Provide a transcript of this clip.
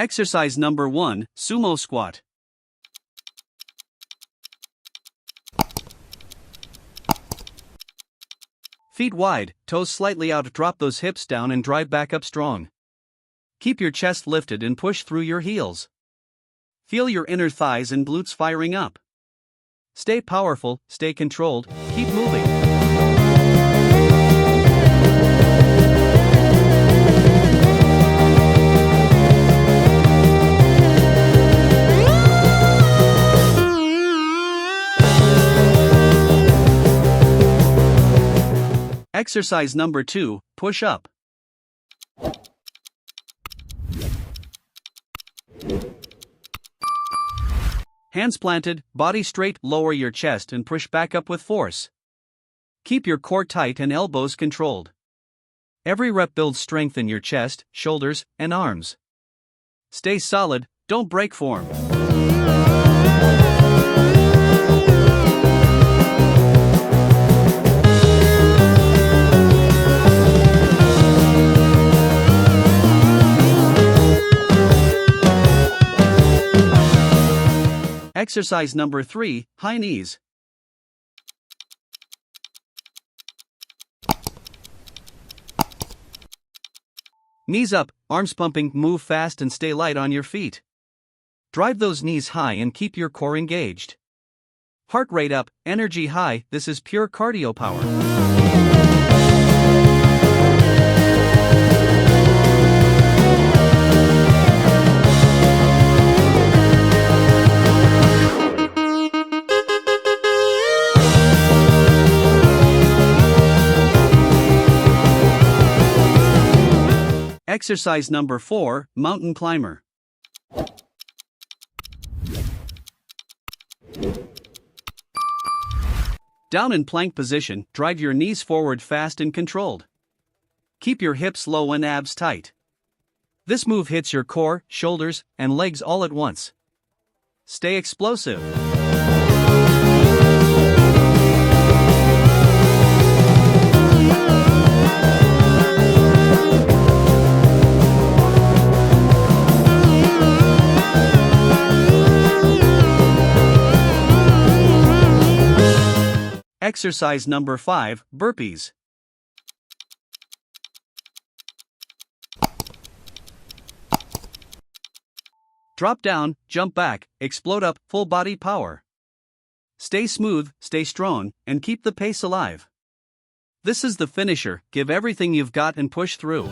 Exercise number 1, Sumo Squat. Feet wide, toes slightly out, drop those hips down and drive back up strong. Keep your chest lifted and push through your heels. Feel your inner thighs and glutes firing up. Stay powerful, stay controlled, keep moving. Exercise number 2, push up. Hands planted, body straight, lower your chest and push back up with force. Keep your core tight and elbows controlled. Every rep builds strength in your chest, shoulders, and arms. Stay solid, don't break form. Exercise number 3, high knees. Knees up, arms pumping, move fast and stay light on your feet. Drive those knees high and keep your core engaged. Heart rate up, energy high, this is pure cardio power. Exercise number 4, mountain climber. Down in plank position, drive your knees forward fast and controlled. Keep your hips low and abs tight. This move hits your core, shoulders, and legs all at once. Stay explosive. Exercise number 5, burpees. Drop down, jump back, explode up, full body power. Stay smooth, stay strong, and keep the pace alive. This is the finisher, give everything you've got and push through.